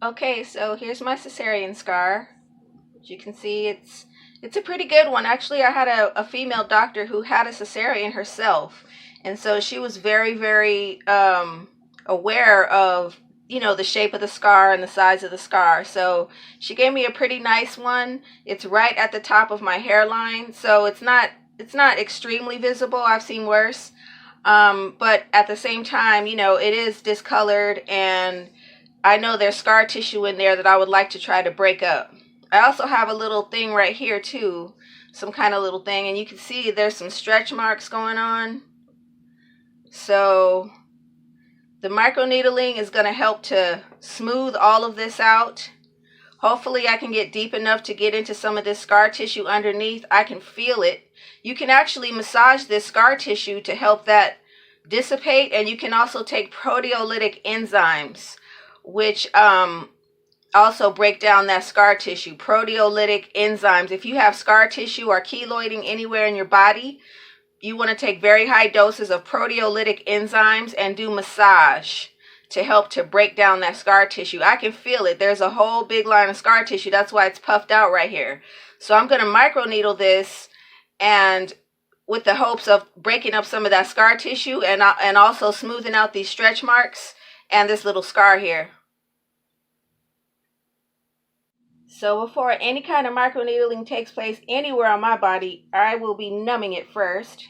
Okay, so here's my cesarean scar. As you can see, it's a pretty good one. Actually, I had a female doctor who had a cesarean herself, and so she was very aware of, you know, the shape of the scar and the size of the scar. So she gave me a pretty nice one. It's right at the top of my hairline, so it's not extremely visible. I've seen worse. But at the same time, you know, it is discolored, and I know there's scar tissue in there that I would like to try to break up. I also have a little thing right here too, some kind of little thing, and you can see there's some stretch marks going on. So the microneedling is going to help to smooth all of this out. Hopefully I can get deep enough to get into some of this scar tissue underneath. I can feel it. You can actually massage this scar tissue to help that dissipate, and you can also take proteolytic enzymes, which also break down that scar tissue. Proteolytic enzymes. If you have scar tissue or keloiding anywhere in your body, you want to take very high doses of proteolytic enzymes and do massage to help to break down that scar tissue. I can feel it. There's a whole big line of scar tissue. That's why it's puffed out right here. So I'm going to microneedle this, and with the hopes of breaking up some of that scar tissue and also smoothing out these stretch marks and this little scar here. So before any kind of microneedling takes place anywhere on my body, I will be numbing it first.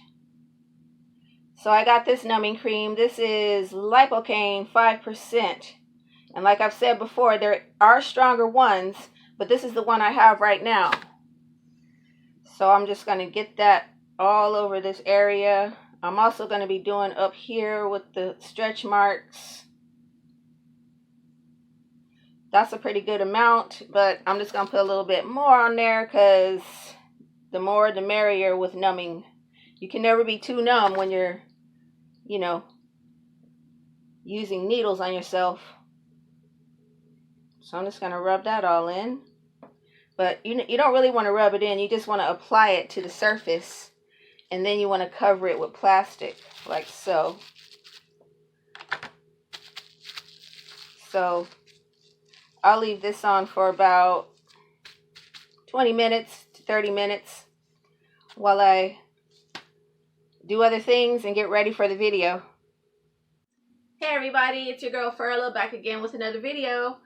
So I got this numbing cream. This is lidocaine 5%. And like I've said before, there are stronger ones, but this is the one I have right now. So I'm just going to get that all over this area. I'm also going to be doing up here with the stretch marks. That's a pretty good amount, but I'm just going to put a little bit more on there because the more the merrier with numbing. You can never be too numb when you're, you know, using needles on yourself. So I'm just going to rub that all in. But you don't really want to rub it in. You just want to apply it to the surface. And then you want to cover it with plastic, like so. So I'll leave this on for about 20 minutes to 30 minutes while I do other things and get ready for the video. Hey everybody, it's your girl Furla back again with another video.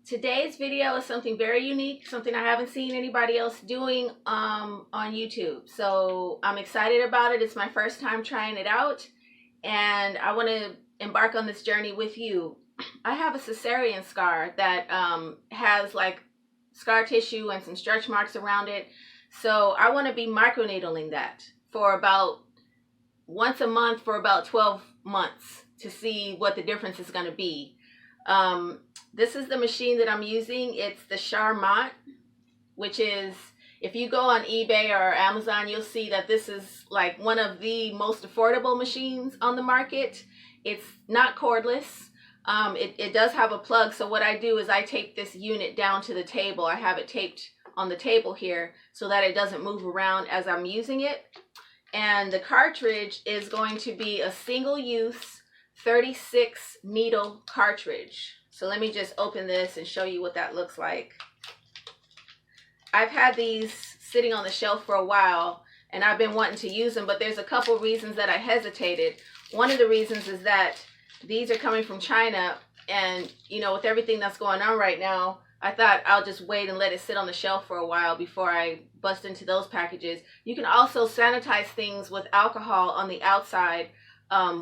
Today's video is something very unique, something I haven't seen anybody else doing on YouTube. So I'm excited about it. It's my first time trying it out, and I want to embark on this journey with you. I have a Cecerian scar that has like scar tissue and some stretch marks around it. So I want to be microneedling that for about once a month for about 12 months to see what the difference is going to be. This is the machine that I'm using. It's the Charmant, which is, if you go on eBay or Amazon, you'll see that this is like one of the most affordable machines on the market. It's not cordless. It does have a plug. So what I do is I tape this unit down to the table. I have it taped on the table here so that it doesn't move around as I'm using it. And the cartridge is going to be a single-use 36 needle cartridge. So let me just open this and show you what that looks like. I've had these sitting on the shelf for a while, and I've been wanting to use them, but there's a couple reasons that I hesitated. One of the reasons is that these are coming from China, and you know, with everything that's going on right now, I thought I'll just wait and let it sit on the shelf for a while before I bust into those packages. You can also sanitize things with alcohol on the outside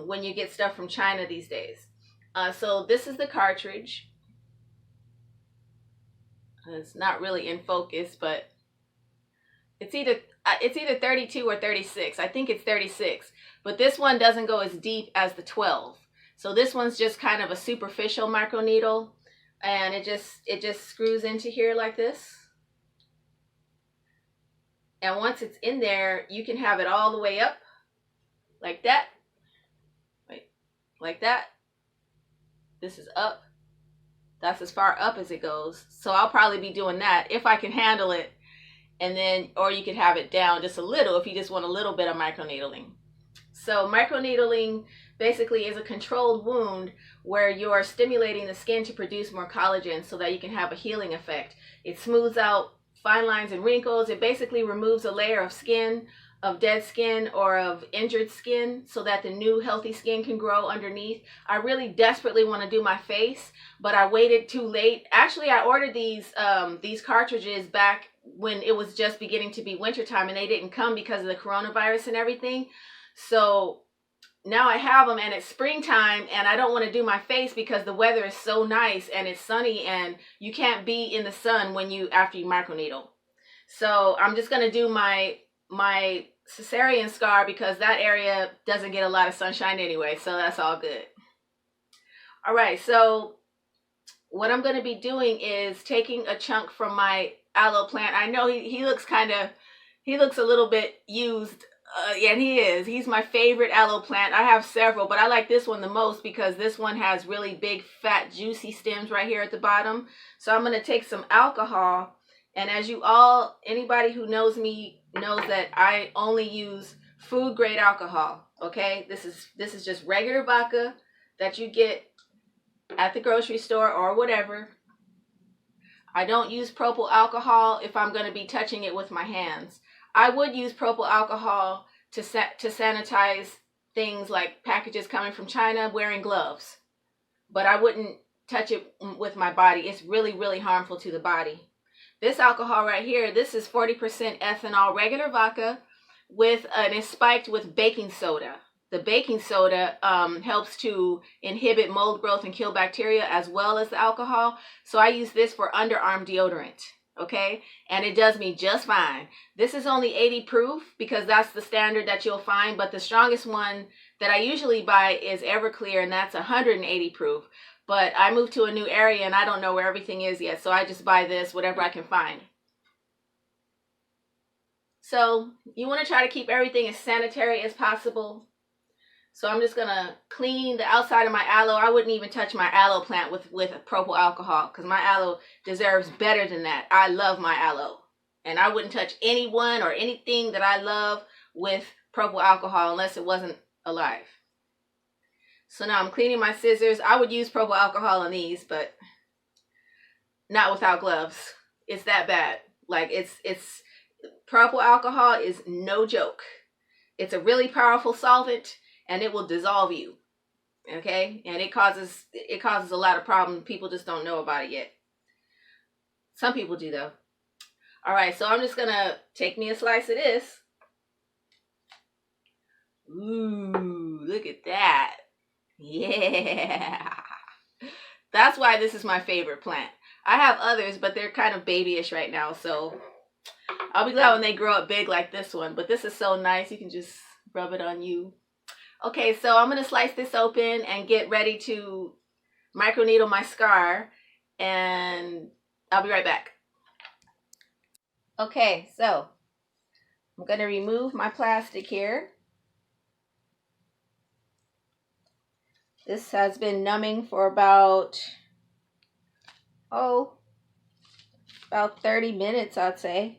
when you get stuff from China these days. So this is the cartridge. It's not really in focus, but it's either 32 or 36. I think it's 36, but this one doesn't go as deep as the 12. So this one's just kind of a superficial microneedle, and it just screws into here like this. And once it's in there, you can have it all the way up like that. Wait, like that. This is up. That's as far up as it goes. So I'll probably be doing that if I can handle it. And then, or you could have it down just a little if you just want a little bit of microneedling. So microneedling basically is a controlled wound where you're stimulating the skin to produce more collagen so that you can have a healing effect. It smooths out fine lines and wrinkles. It basically removes a layer of skin, of dead skin or of injured skin, so that the new healthy skin can grow underneath. I really desperately want to do my face, but I waited too late. Actually, I ordered these cartridges back when it was just beginning to be wintertime, and they didn't come because of the coronavirus and everything. So now I have them, and it's springtime, and I don't want to do my face because the weather is so nice and it's sunny, and you can't be in the sun after you microneedle. So I'm just gonna do my Cecerian scar because that area doesn't get a lot of sunshine anyway, so that's all good. All right, so what I'm going to be doing is taking a chunk from my aloe plant. I know he looks a little bit used, and he is. He's my favorite aloe plant. I have several, but I like this one the most because this one has really big, fat, juicy stems right here at the bottom. So I'm going to take some alcohol, and as anybody who knows me knows that I only use food grade alcohol. Okay, this is just regular vodka that you get at the grocery store or whatever. I don't use propyl alcohol if I'm going to be touching it with my hands. I would use propyl alcohol to sanitize things like packages coming from China wearing gloves, but I wouldn't touch it with my body. It's really, really harmful to the body. This alcohol right here, this is 40% ethanol regular vodka and it's spiked with baking soda. The baking soda helps to inhibit mold growth and kill bacteria as well as the alcohol. So I use this for underarm deodorant, okay? And it does me just fine. This is only 80 proof because that's the standard that you'll find, but the strongest one that I usually buy is Everclear, and that's 180 proof. But I moved to a new area and I don't know where everything is yet, so I just buy this, whatever I can find. So you want to try to keep everything as sanitary as possible. So I'm just going to clean the outside of my aloe. I wouldn't even touch my aloe plant with propyl alcohol because my aloe deserves better than that. I love my aloe. And I wouldn't touch anyone or anything that I love with propyl alcohol unless it wasn't alive. So now I'm cleaning my scissors. I would use propyl alcohol on these, but not without gloves. It's that bad. Like it's propyl alcohol is no joke. It's a really powerful solvent and it will dissolve you. Okay? And it causes a lot of problems. People just don't know about it yet. Some people do though. All right, so I'm just gonna take me a slice of this. Ooh, look at that. Yeah. That's why this is my favorite plant. I have others, but they're kind of babyish right now, so I'll be glad when they grow up big like this one. But this is so nice. You can just rub it on you. Okay, so I'm going to slice this open and get ready to microneedle my scar, and I'll be right back. Okay, so I'm going to remove my plastic here. This has been numbing for about 30 minutes, I'd say.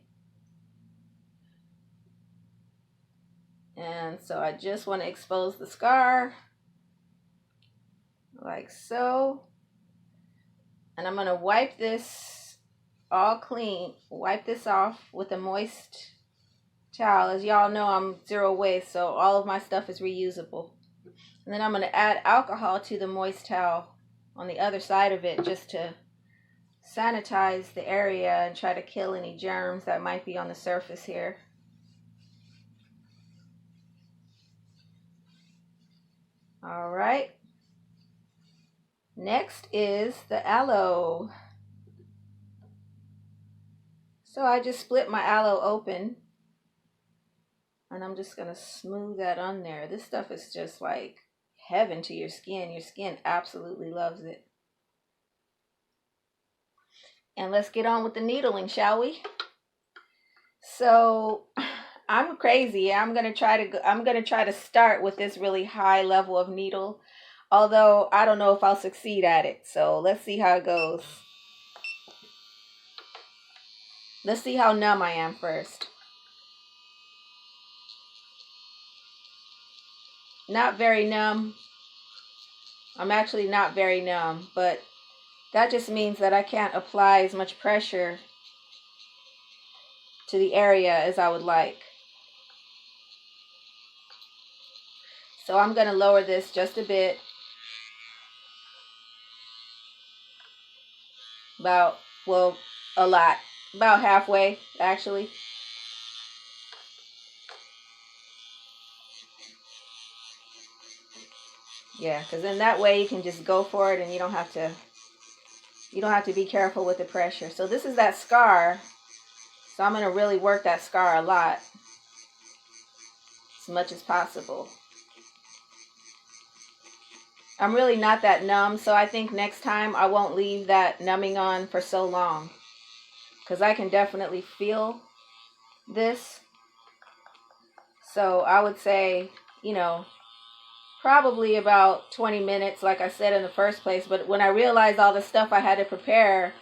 And so I just want to expose the scar like so. And I'm going to wipe this all clean. Wipe this off with a moist towel. As y'all know, I'm zero waste, so all of my stuff is reusable. And then I'm going to add alcohol to the moist towel on the other side of it just to sanitize the area and try to kill any germs that might be on the surface here. All right. Next is the aloe. So I just split my aloe open and I'm just going to smooth that on there. This stuff is just like heaven to your skin. Your skin absolutely loves it. And let's get on with the needling, shall we? So I'm crazy. I'm gonna try to start with this really high level of needle, although I don't know if I'll succeed at it. So let's see how it goes. Let's see how numb I am first. Not very numb. I'm actually not very numb, but that just means that I can't apply as much pressure to the area as I would like. So I'm going to lower this just a bit. About, well, a lot. About halfway, actually. Yeah, because in that way you can just go for it and you don't have to be careful with the pressure. So this is that scar. So I'm going to really work that scar a lot. As much as possible. I'm really not that numb, so I think next time I won't leave that numbing on for so long. Because I can definitely feel this. So I would say, probably about 20 minutes, like I said in the first place. But when I realized all the stuff I had to prepare,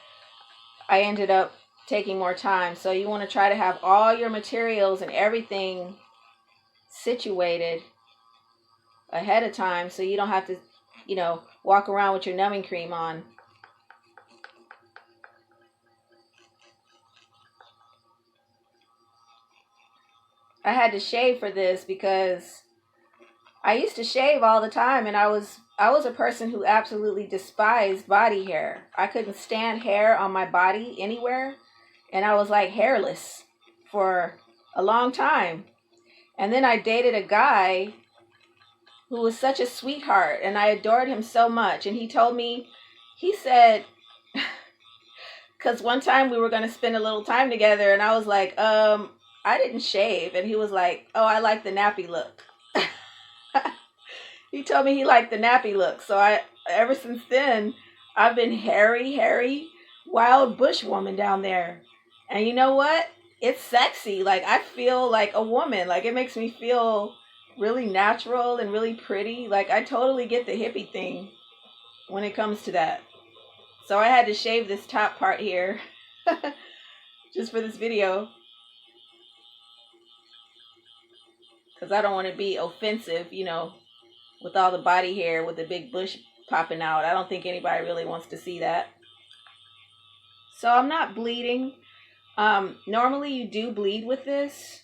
I ended up taking more time. So you want to try to have all your materials and everything situated ahead of time so you don't have to, walk around with your numbing cream on. I had to shave for this because I used to shave all the time, and I was a person who absolutely despised body hair. I couldn't stand hair on my body anywhere, and I was like hairless for a long time. And then I dated a guy who was such a sweetheart, and I adored him so much. And he told me, he said, because one time we were going to spend a little time together, and I was like, I didn't shave. And he was like, oh, I like the nappy look. He told me he liked the nappy look. So ever since then, I've been hairy, wild bush woman down there. And you know what? It's sexy. Like, I feel like a woman. Like, it makes me feel really natural and really pretty. Like, I totally get the hippie thing when it comes to that. So I had to shave this top part here just for this video. Because I don't want to be offensive, with all the body hair with the big bush popping out. I don't think anybody really wants to see that. So I'm not bleeding. Normally you do bleed with this.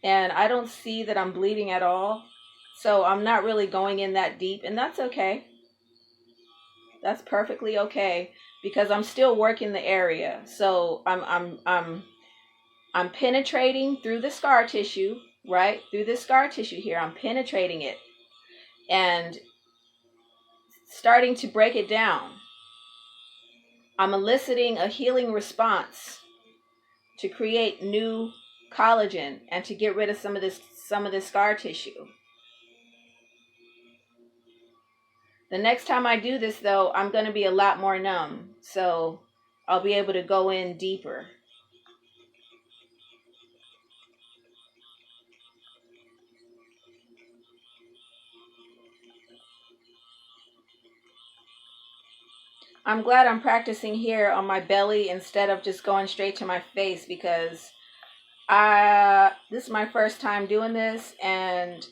And I don't see that I'm bleeding at all. So I'm not really going in that deep, and that's okay. That's perfectly okay because I'm still working the area. So I'm penetrating through the scar tissue, right? Through the scar tissue here, I'm penetrating it and starting to break it down. I'm eliciting a healing response to create new collagen and to get rid of some of this scar tissue. The next time I do this, though, I'm going to be a lot more numb, so I'll be able to go in deeper. I'm glad I'm practicing here on my belly instead of just going straight to my face, because this is my first time doing this, and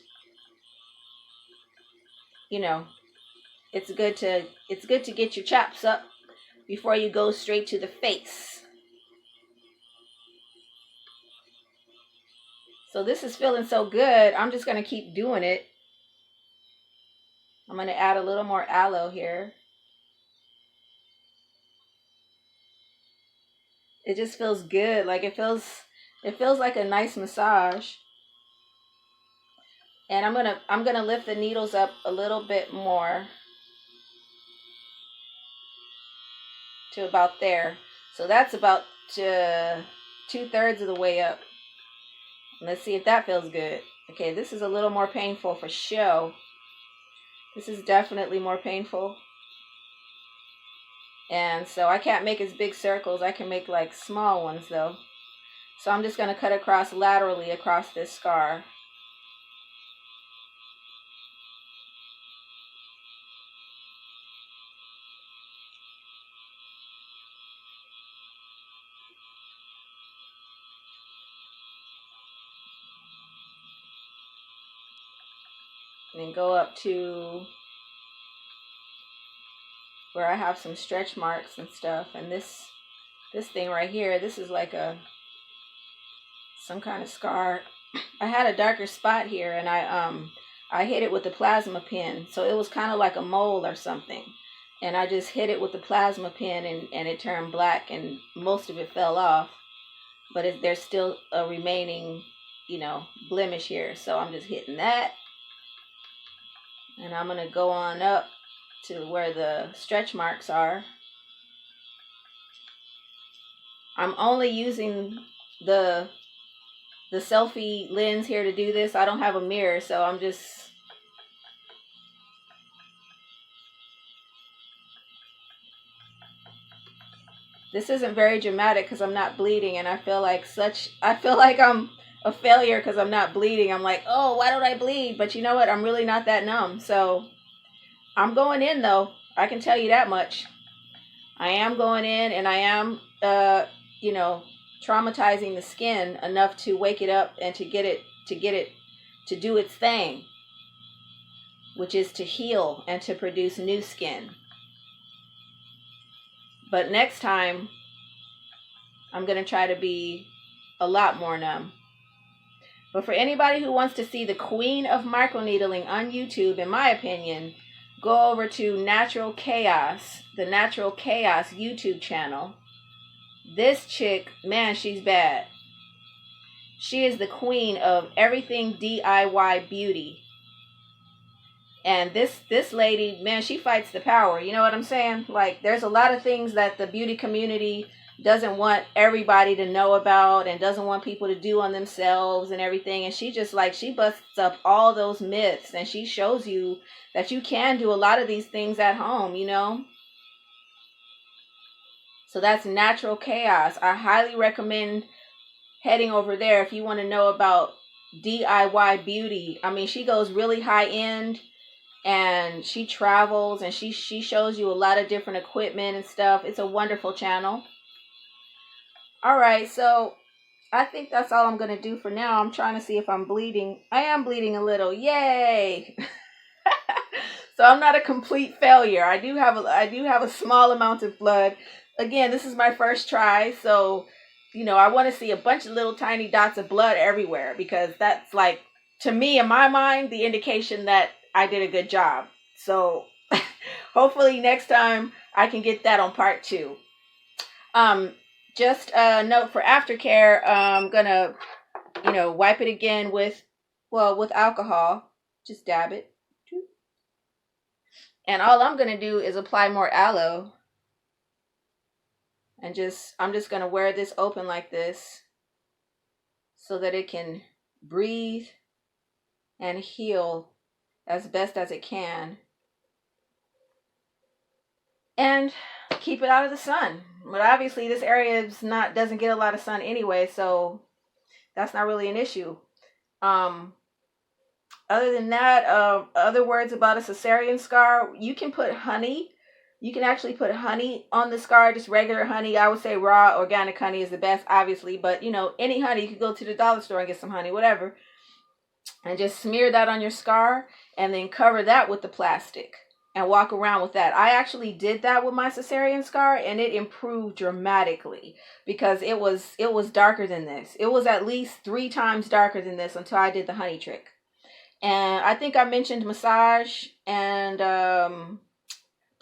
it's good to get your chops up before you go straight to the face. So this is feeling so good. I'm just going to keep doing it. I'm going to add a little more aloe here. It just feels good. Like it feels like a nice massage. And I'm going to lift the needles up a little bit more to about there. So that's about 2/3 of the way up. Let's see if that feels good. Okay, this is a little more painful for show. This is definitely more painful. And so I can't make as big circles. I can make like small ones though. So I'm just going to cut across laterally across this scar. And then go up to where I have some stretch marks and stuff. And this thing right here, this is like some kind of scar. I had a darker spot here, and I hit it with the plasma pen, so it was kind of like a mole or something. And I just hit it with the plasma pen, and it turned black, and most of it fell off. But there's still a remaining, you know, blemish here. So I'm just hitting that. And I'm going to go on up to where the stretch marks are. I'm only using the selfie lens here to do this. I don't have a mirror, so I'm just... This isn't very dramatic because I'm not bleeding, and I feel like I'm a failure because I'm not bleeding. I'm like, oh, why don't I bleed? But you know what? I'm really not that numb. So I'm going in, though. I can tell you that much. I am going in, and I am, you know, traumatizing the skin enough to wake it up and to get it to do its thing, which is to heal and to produce new skin. But next time, I'm going to try to be a lot more numb. But for anybody who wants to see the queen of microneedling on YouTube, in my opinion, go over to Natural Chaos, the Natural Chaos YouTube channel. This chick, man, she's bad. She is the queen of everything DIY beauty. And this lady, man, she fights the power. You know what I'm saying? Like, there's a lot of things that the beauty community doesn't want everybody to know about and doesn't want people to do on themselves and everything. And she just, like, she busts up all those myths, and she shows you that you can do a lot of these things at home, you know? So that's Natural Chaos. I highly recommend heading over there if you want to know about DIY beauty. I mean, she goes really high end, and she travels, and she shows you a lot of different equipment and stuff. It's a wonderful channel. All right, so I think that's all I'm going to do for now. I'm trying to see if I'm bleeding. I am bleeding a little. Yay! So I'm not a complete failure. I do have a small amount of blood. Again, this is my first try, so you know, I want to see a bunch of little tiny dots of blood everywhere, because that's, like, to me, in my mind, the indication that I did a good job. So hopefully next time I can get that on part 2. Just a note for aftercare. I'm gonna, you know, wipe it again with alcohol. Just dab it. And all I'm gonna do is apply more aloe. And I'm just gonna wear this open like this so that it can breathe and heal as best as it can. And keep it out of the sun. But obviously this area doesn't get a lot of sun anyway, so that's not really an issue. Other than that, other words about a Cecerian scar, you can put honey. You can actually put honey on the scar, just regular honey. I would say raw organic honey is the best, obviously, but you know, any honey. You could go to the dollar store and get some honey, whatever. And just smear that on your scar, and then cover that with the plastic and walk around with that. I actually did that with my Cecerian scar, and it improved dramatically, because it was darker than this. It was at least 3 times darker than this until I did the honey trick. And I think I mentioned massage and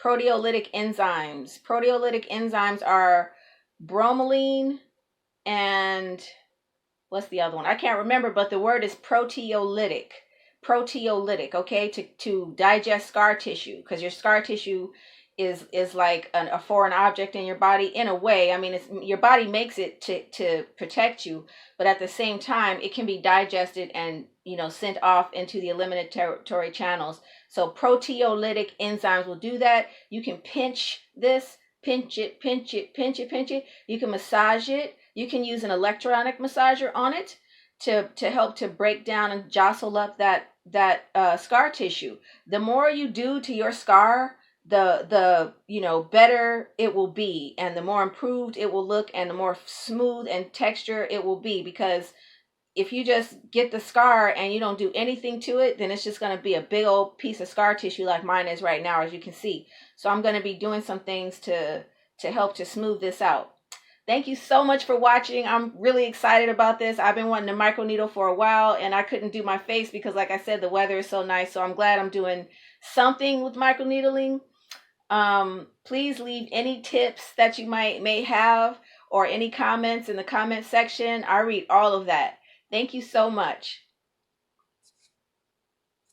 proteolytic enzymes. Proteolytic enzymes are bromelain and what's the other one? I can't remember, but the word is proteolytic. Proteolytic, okay, to digest scar tissue, because your scar tissue is like a foreign object in your body in a way. I mean, your body makes it to protect you, but at the same time, it can be digested and, you know, sent off into the eliminatory channels. So proteolytic enzymes will do that. You can pinch this, pinch it. You can massage it. You can use an electronic massager on it to help to break down and jostle up that scar tissue. The more you do to your scar, the you know, better it will be, and the more improved it will look, and the more smooth and texture it will be, because if you just get the scar and you don't do anything to it, then it's just going to be a big old piece of scar tissue like mine is right now, as you can see. So I'm going to be doing some things to help to smooth this out. Thank you so much for watching. I'm really excited about this. I've been wanting to microneedle for a while, and I couldn't do my face because, like I said, the weather is so nice. So I'm glad I'm doing something with microneedling. Please leave any tips that you may have or any comments in the comment section. I read all of that. Thank you so much.